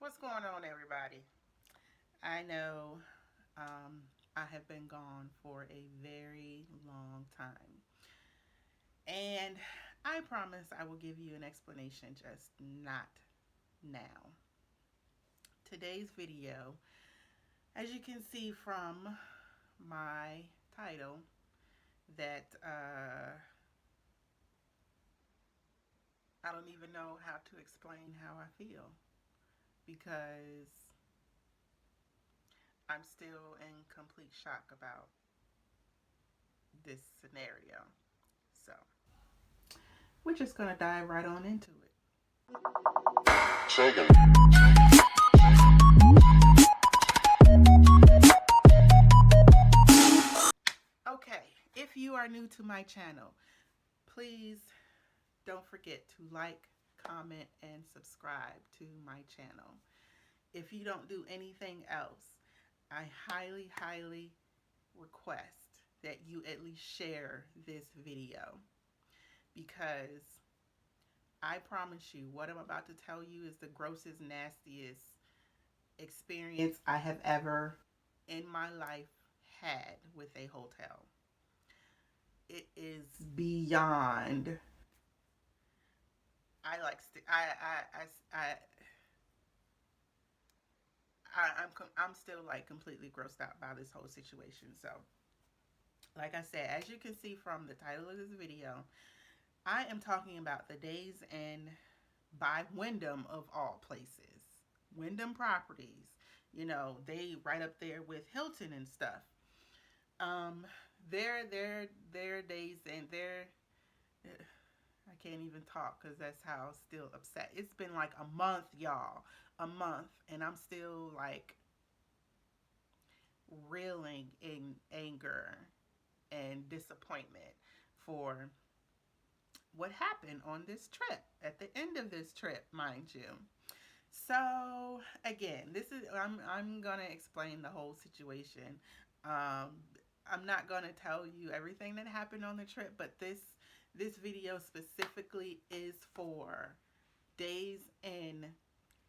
What's going on, everybody? I know I have been gone for a very long time, and I promise I will give you an explanation, just not now. Today's video, as you can see from my title, that I don't even know how to explain how I feel because I'm still in complete shock about this scenario. So, we're just going to dive right on into it. Shaken. Okay, if you are new to my channel, please don't forget to like, comment, and subscribe to my channel. If you don't do anything else, I highly request that you at least share this video, because I promise you what I'm about to tell you is the grossest, nastiest experience I have ever in my life had with a hotel. It is beyond. I like I'm still like completely grossed out by this whole situation. So, like I said, as you can see from the title of this video, I am talking about the Days Inn by Wyndham, of all places. Wyndham Properties. You know, they right up there with Hilton and stuff. Um, their Days Inn, their I can't even talk because that's how still upset. It's been like a month, y'all. A month. And I'm still like reeling in anger and disappointment for what happened on this trip, at the end of this trip, mind you. So again, this is I'm gonna explain the whole situation. Um, I'm not gonna tell you everything that happened on the trip, but this video specifically is for Days Inn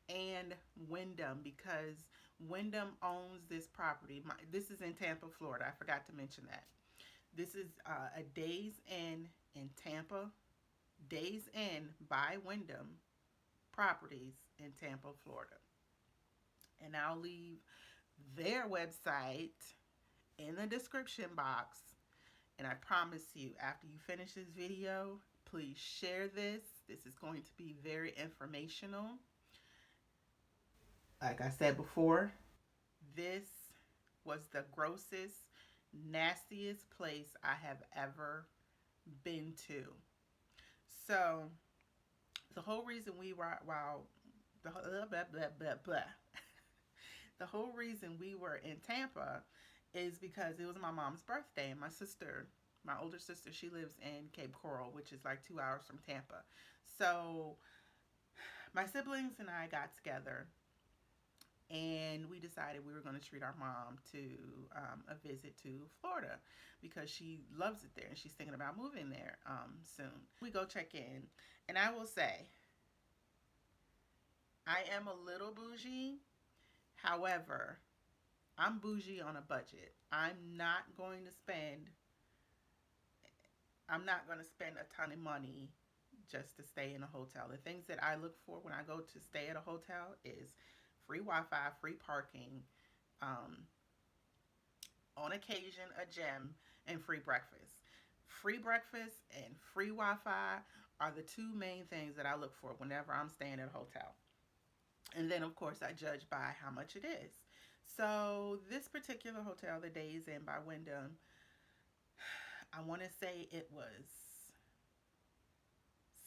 and Wyndham, because Wyndham owns this property. This is in Tampa, Florida. I forgot to mention that. This is a Days Inn in Tampa. Days Inn by Wyndham Properties in Tampa, Florida. And I'll leave their website in the description box. And I promise you, after you finish this video, please share this. This is going to be very informational. Like I said before, this was the grossest, nastiest place I have ever been to. So, the whole reason we were, while the blah, blah, blah, blah, blah. The whole reason we were in Tampa is because it was my mom's birthday, and my older sister, she lives in Cape Coral, which is like 2 hours from Tampa. So my siblings and I got together, and we decided we were going to treat our mom to a visit to Florida because she loves it there and she's thinking about moving there soon. We go check in, and I will say I am a little bougie. However, I'm bougie on a budget. I'm not going to spend a ton of money just to stay in a hotel. The things that I look for when I go to stay at a hotel is free Wi-Fi, free parking, um, on occasion a gym, and free breakfast. Free breakfast and free Wi-Fi are the two main things that I look for whenever I'm staying at a hotel. And then, of course, I judge by how much it is. So this particular hotel, the Days Inn by Wyndham, I want to say it was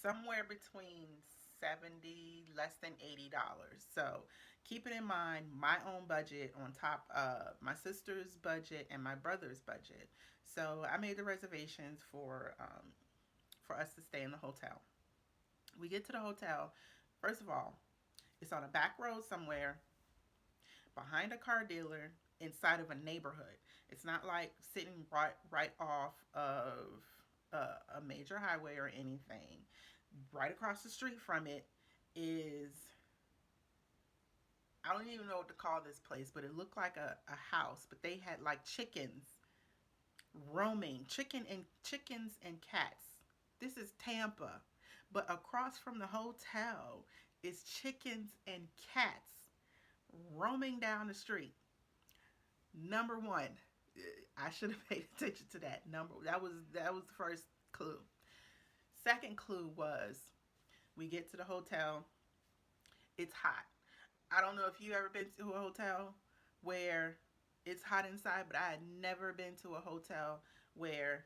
somewhere between 70, less than $80. So keep it in mind, my own budget on top of my sister's budget and my brother's budget. So I made the reservations for us to stay in the hotel. We get to the hotel. First of all, it's on a back road somewhere behind a car dealer inside of a neighborhood. It's not like sitting right off of a major highway or anything. Right across the street from it is don't even know what to call this place, but it looked like a house, but they had like chickens roaming, chickens and cats. This is Tampa, but across from the hotel is chickens and cats roaming down the street. Number one, I should have paid attention to that number. That was the first clue. Second clue was we get to the hotel. It's hot. I don't know if you ever been to a hotel where it's hot inside, but I had never been to a hotel where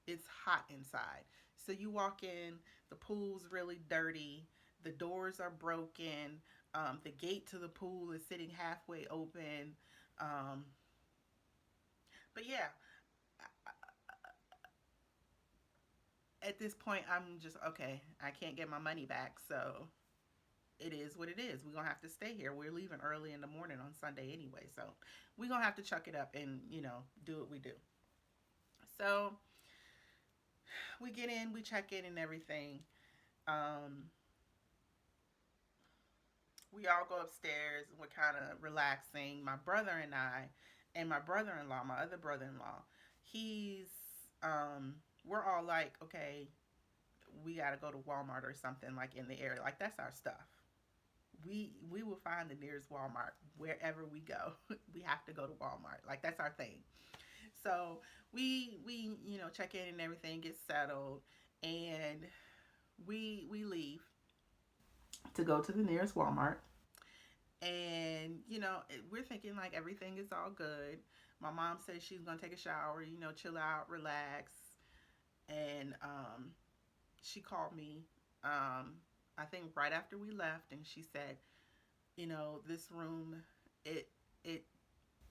it's hot inside. So you walk in, the pool's really dirty, the doors are broken, the gate to the pool is sitting halfway open. Um, but yeah, at this point, I'm just okay. I can't get my money back, so it is what it is. We're gonna have to stay here. We're leaving early in the morning on Sunday anyway, so we're gonna have to chuck it up and do what we do. So we get in, we check in and everything. Um, we all go upstairs and we're kind of relaxing. My brother and I, and my brother-in-law, my other brother-in-law, he's we're all like, okay, we got to go to Walmart or something like in the area. Like that's our stuff. We will find the nearest Walmart wherever we go. We have to go to Walmart. Like that's our thing. So we check in and everything, get settled, and we leave to go to the nearest Walmart. And we're thinking like everything is all good. My mom said she's gonna take a shower, chill out, relax, and she called me. I think right after we left, and she said, this room, it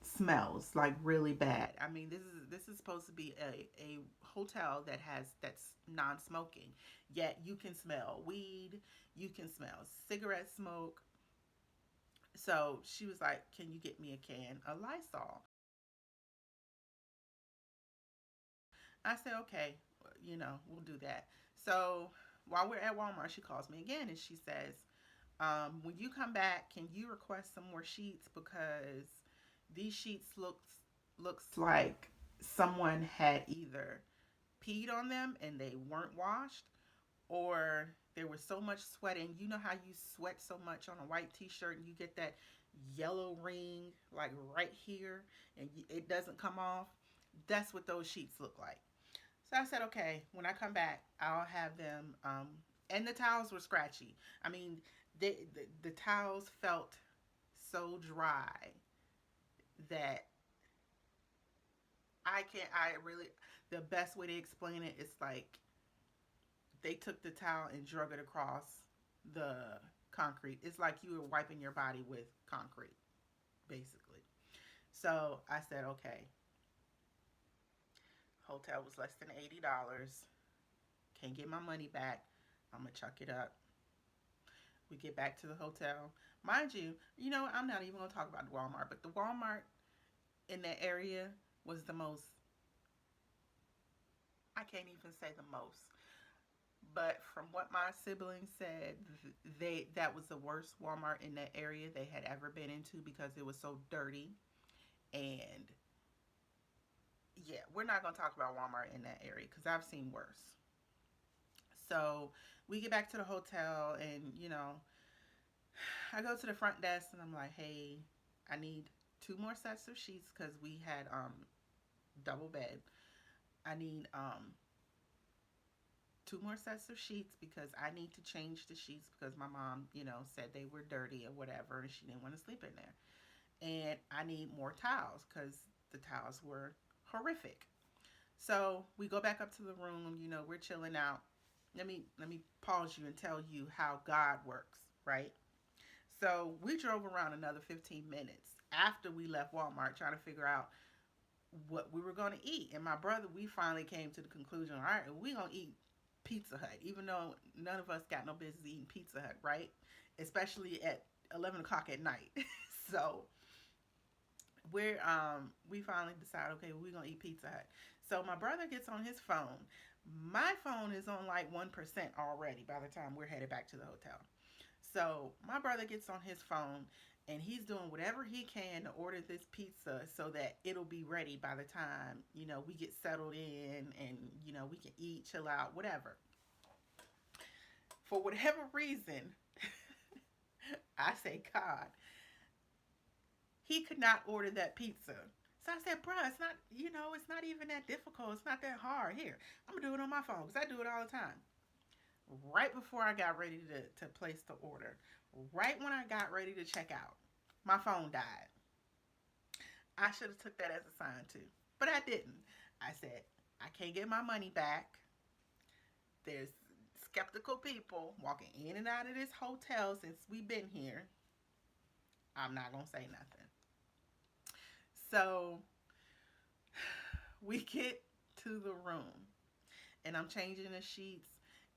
smells like really bad. I mean, this is supposed to be a hotel that's non-smoking, yet you can smell weed, you can smell cigarette smoke. So she was like, "Can you get me a can of Lysol?" I said, "Okay, we'll do that." So while we're at Walmart, she calls me again and she says, "When you come back, can you request some more sheets because these sheets looks like someone had either peed on them and they weren't washed, or there was so much sweating. You know how you sweat so much on a white t-shirt and you get that yellow ring like right here and it doesn't come off? That's what those sheets look like." So I said, okay, when I come back, I'll have them. And the towels were scratchy. I mean, the towels felt so dry that I really, the best way to explain it is like they took the towel and drug it across the concrete. It's like you were wiping your body with concrete, basically. So I said, okay, hotel was less than $80. Can't get my money back. I'm gonna chuck it up. We get back to the hotel. Mind you, I'm not even gonna talk about the Walmart, but the Walmart in that area was the most, I can't even say the most, but from what my siblings said, that was the worst Walmart in that area they had ever been into because it was so dirty. And yeah, we're not gonna talk about Walmart in that area because I've seen worse. So we get back to the hotel, and I go to the front desk and I'm like, "Hey, I need two more sets of sheets because we had double bed. I need two more sets of sheets because I need to change the sheets because my mom, said they were dirty or whatever and she didn't want to sleep in there. And I need more towels because the towels were horrific." So we go back up to the room, we're chilling out. Let me pause you and tell you how God works, right? So we drove around another 15 minutes after we left Walmart trying to figure out what we were going to eat. And my brother, we finally came to the conclusion, all right, we're going to eat Pizza Hut, even though none of us got no business eating Pizza Hut, right? Especially at 11 o'clock at night. So we finally decide, okay, we're going to eat Pizza Hut. So my brother gets on his phone. My phone is on like 1% already by the time we're headed back to the hotel. So my brother gets on his phone and he's doing whatever he can to order this pizza so that it'll be ready by the time, we get settled in and, we can eat, chill out, whatever. For whatever reason, I say, God, he could not order that pizza. So I said, bruh, it's not, it's not even that difficult. It's not that hard. Here, I'm going to do it on my phone because I do it all the time. Right before I got ready to place the order, right when I got ready to check out, my phone died. I should have took that as a sign too, but I didn't. I said, I can't get my money back. There's skeptical people walking in and out of this hotel since we've been here. I'm not going to say nothing. So we get to the room and I'm changing the sheets.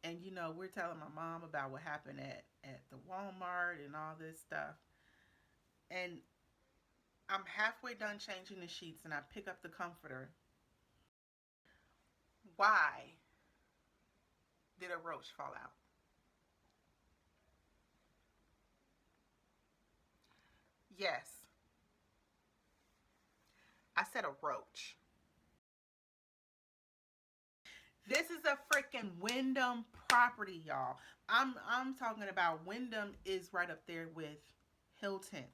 And we're telling my mom about what happened at the Walmart and all this stuff. And I'm halfway done changing the sheets and I pick up the comforter. Why did a roach fall out? Yes, I said a roach. This is a freaking Wyndham property, y'all. I'm talking about Wyndham is right up there with Hilton.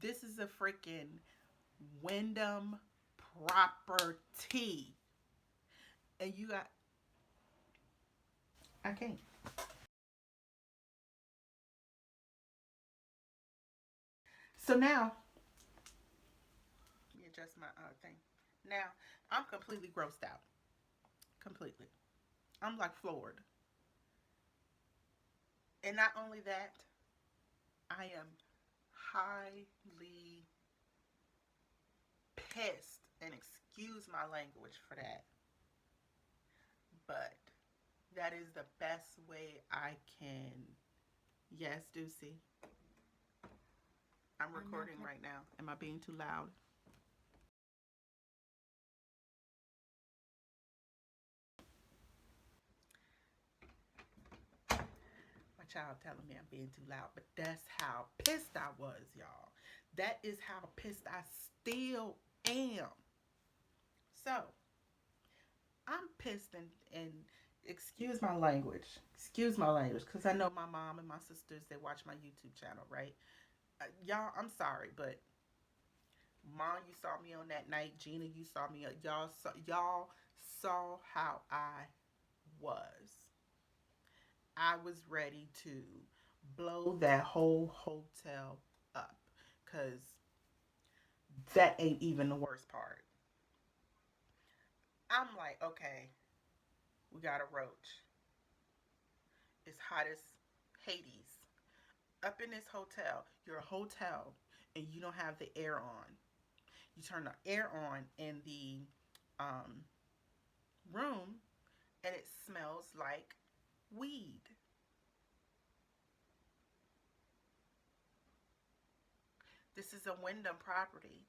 This is a freaking Wyndham property. And you got I can't. So now, let me adjust my thing. Now, I'm completely grossed out. Completely. I'm like floored. And not only that, I am highly pissed, and excuse my language for that, but that is the best way I can. Yes, Ducey, I'm recording right now. Am I being too loud? My child telling me I'm being too loud, but that's how pissed I was, y'all. That is how pissed I still am. So I'm pissed and excuse my language, because I know my mom and my sisters, they watch my YouTube channel, right? Y'all, I'm sorry, but Mom, you saw me on that night. Gina, you saw me. Y'all saw how I was. I was ready to blow that whole hotel up, because that ain't even the worst part. I'm like, okay, we got a roach. It's hot as Hades. Up in this hotel, you're a hotel and you don't have the air on. You turn the air on in the um, room and it smells like weed. This is a Wyndham property.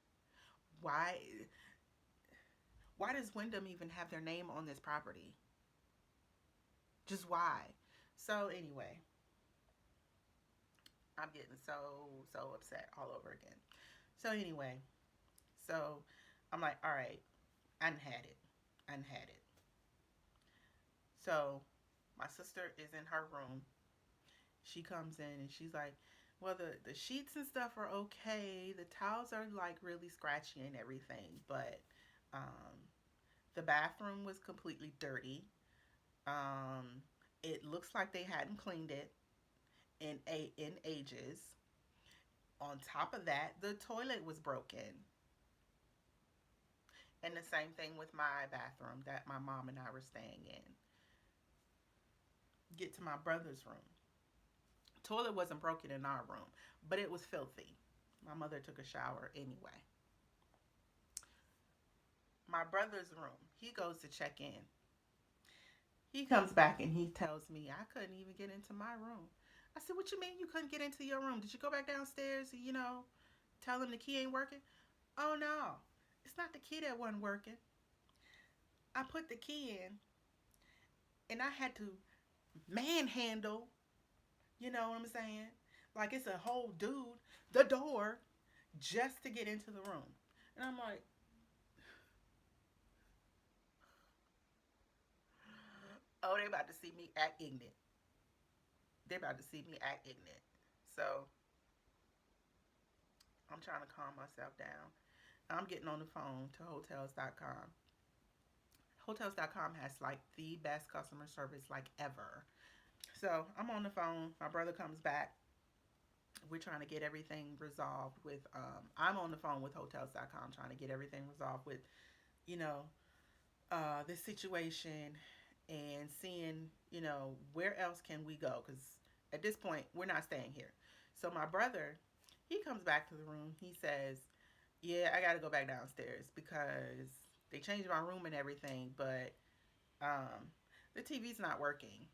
Why why does Wyndham even have their name on this property? Just why? So anyway, I'm getting so upset all over again. So anyway, so I'm like, all right, I done had it. I done had it. So my sister is in her room. She comes in and she's like, well, the sheets and stuff are okay. The towels are like really scratchy and everything, but um, the bathroom was completely dirty. Um, it looks like they hadn't cleaned it in ages. On top of that, the toilet was broken. And the same thing with my bathroom that my mom and I were staying in. Get to my brother's room. Toilet wasn't broken in our room, but it was filthy. My mother took a shower anyway. My brother's room, he goes to check in. He comes back and he tells me I couldn't even get into my room. I said, what you mean you couldn't get into your room? Did you go back downstairs and, tell him the key ain't working? Oh, no. It's not the key that wasn't working. I put the key in and I had to manhandle You know what I'm saying? Like it's a whole dude, the door, just to get into the room. And I'm like, oh, they about to see me act ignorant. They about to see me act ignorant. So I'm trying to calm myself down. I'm getting on the phone to hotels.com. Hotels.com has like the best customer service like ever. So I'm on the phone. My brother comes back. We're trying to get everything resolved with I'm on the phone with hotels.com trying to get everything resolved with, you know, this situation and seeing, where else can we go? Because at this point, we're not staying here. So my brother, he comes back to the room. He says, yeah, I got to go back downstairs because they changed my room and everything, but um, the TV's not working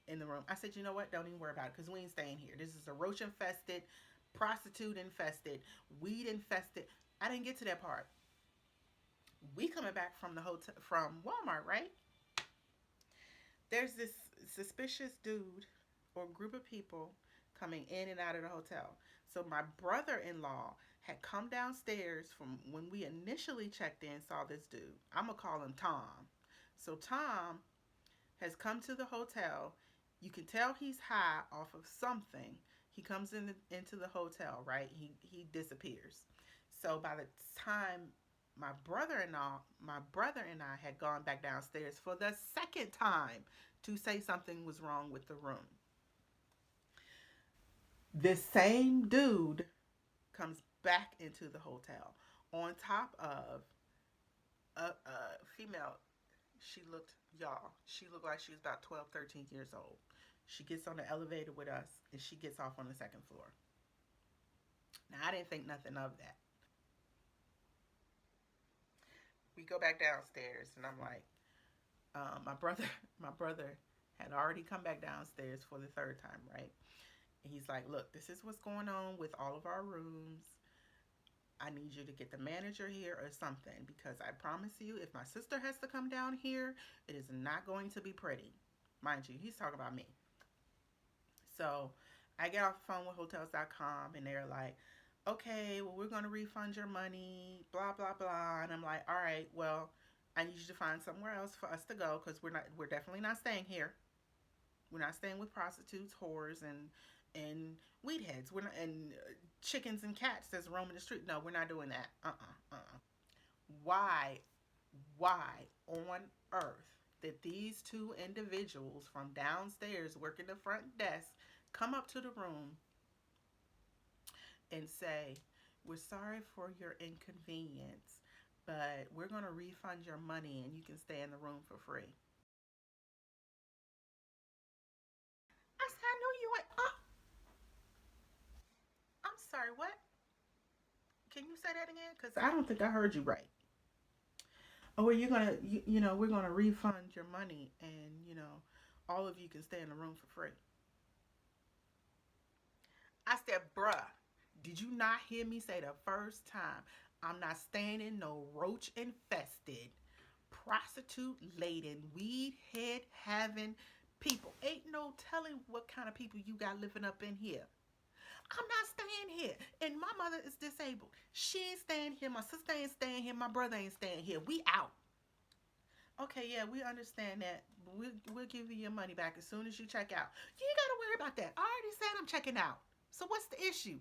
in the room. I said, you know what? Don't even worry about it because we ain't staying here. This is a roach infested, prostitute infested, weed infested. I didn't get to that part. We coming back from the hotel from Walmart, right? There's this suspicious dude or group of people coming in and out of the hotel. So my brother-in-law had come downstairs from when we initially checked in, saw this dude. I'm gonna call him Tom. So Tom has come to the hotel. You can tell he's high off of something. He comes into the hotel, right? He disappears. So by the time my brother and I had gone back downstairs for the second time to say something was wrong with the room. This same dude comes back into the hotel on top of a female. She looked like she was about 12, 13 years old. She gets on the elevator with us and she gets off on the second floor. Now, I didn't think nothing of that. We go back downstairs and I'm like, my brother, my brother had already come back downstairs for the third time, right? And he's like, look, this is what's going on with all of our rooms. I need you to get the manager here or something because I promise you, if my sister has to come down here, it is not going to be pretty. Mind you, he's talking about me. So I get off the phone with hotels.com and they're like, okay, well, we're going to refund your money, blah, blah, blah. And I'm like, all right, well, I need you to find somewhere else for us to go because we're definitely not staying here. We're not staying with prostitutes, whores, and weed heads. We're not, and chickens and cats that's roaming the street. No, we're not doing that. Why, why on earth did these two individuals from downstairs working the front desk come up to the room and say, we're sorry for your inconvenience, but we're going to refund your money and you can stay in the room for free? I said, I knew you went, oh, I'm sorry, what? Can you say that again? Because I don't think I heard you right. Oh, well, you're going to, we're going to refund your money and, all of you can stay in the room for free. I said, bruh, did you not hear me say the first time? I'm not staying in no roach infested, prostitute laden, weed head having people. Ain't no telling what kind of people you got living up in here. I'm not staying here. And my mother is disabled. She ain't staying here. My sister ain't staying here. My brother ain't staying here. We out. Okay, yeah, we understand that. We'll give you your money back as soon as you check out. You ain't got to worry about that. I already said I'm checking out. So what's the issue?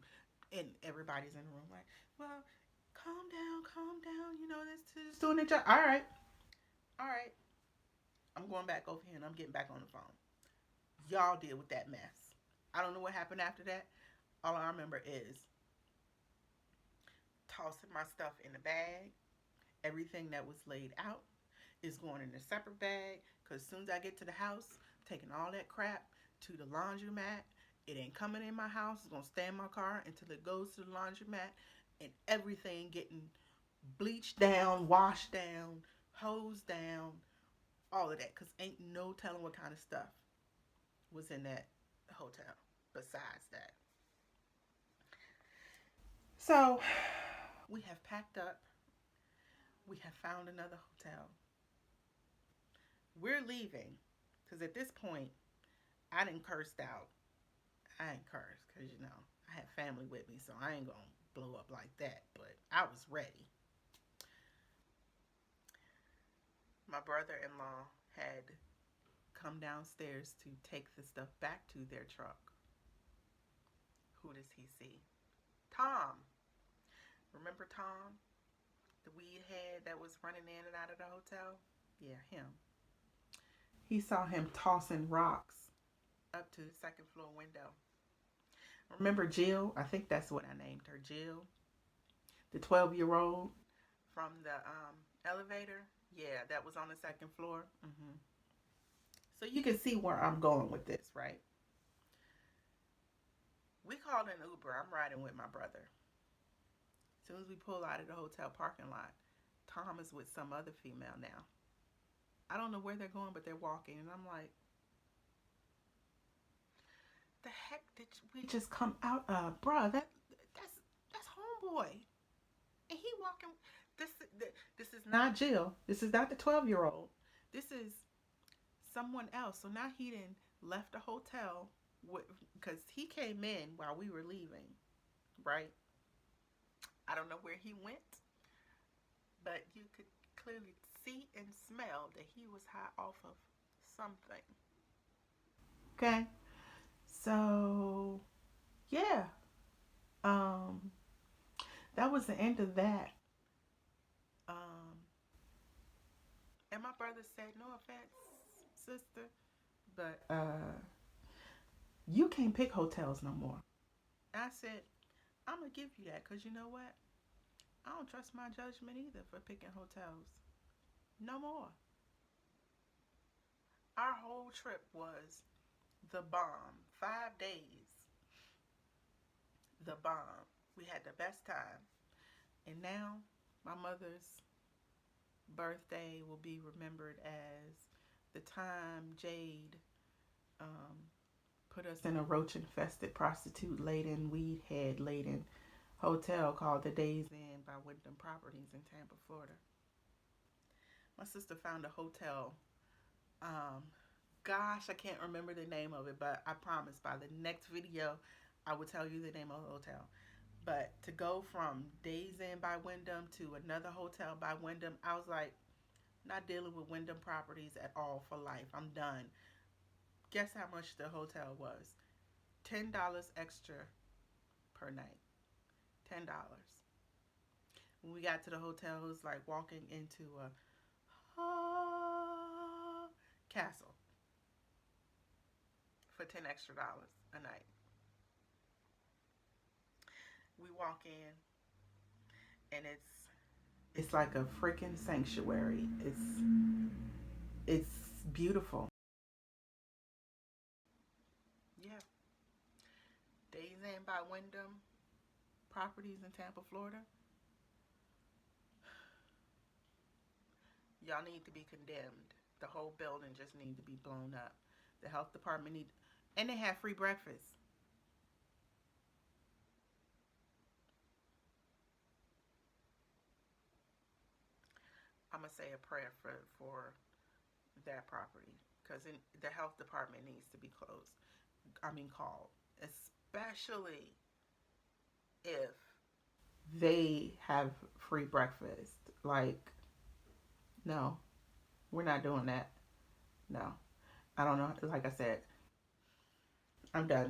And everybody's in the room like, well, calm down. This doing the job. All right. I'm going back over here and I'm getting back on the phone. Y'all deal with that mess. I don't know what happened after that. All I remember is tossing my stuff in the bag. Everything that was laid out is going in a separate bag because as soon as I get to the house, I'm taking all that crap to the laundromat. It ain't coming in my house. It's going to stay in my car until it goes to the laundromat and everything getting bleached down, washed down, hosed down, all of that because ain't no telling what kind of stuff was in that hotel besides that. So We have packed up. We have found another hotel. We're leaving because at this point, I didn't cursed out. I ain't cursed because I had family with me, so I ain't gonna blow up like that. But I was ready. My brother-in-law had come downstairs to take the stuff back to their truck. Who does he see? Tom. Remember Tom? The weed head that was running in and out of the hotel? Yeah, him. He saw him tossing rocks up to the second floor window. Remember Jill? I think that's what I named her, Jill, the 12-year-old from the elevator. Yeah, that was on the second floor. So you can see where I'm going with this, right? We called an Uber. I'm riding with my brother. As soon as we pull out of the hotel parking lot, Tom is with some other female now. I don't know where they're going, but they're walking, and I'm like, the heck did we just come out of, bruh? That's homeboy, and he walking. This this is not Jill. This is not the 12-year-old. This is someone else. So now he didn't left the hotel because he came in while we were leaving, right? I don't know where he went, but you could clearly see and smell that he was high off of something. Okay, so yeah, um, that was the end of that. Um, and my brother said, "No offense, sister, but you can't pick hotels no more." I said, "I'm gonna give you that because you know what? I don't trust my judgment either for picking hotels no more." Our whole trip was the bomb. 5 days, the bomb. We had the best time. And now my mother's birthday will be remembered as the time Jade um, put us in a roach infested, prostitute laden, weed head laden hotel called the Days Inn by Wyndham Properties in Tampa, Florida. My sister found a hotel. Um, Gosh, I can't remember the name of it, but I promise by the next video, I will tell you the name of the hotel. But to go from Days Inn by Wyndham to another hotel by Wyndham, I was like, not dealing with Wyndham Properties at all for life. I'm done. Guess how much the hotel was? $10 extra per night. $10. When we got to the hotel, it was like walking into a castle for $10 extra a night. We walk in and it's like a freaking sanctuary. It's beautiful. Yeah. Days Inn by Wyndham Properties in Tampa, Florida. Y'all need to be condemned. The whole building just need to be blown up. The health department need, and they have free breakfast. I'm gonna say a prayer for that property because the health department needs to be closed. I mean called, especially if they have free breakfast. Like, no, we're not doing that. No, I don't know. Like I said, I'm done.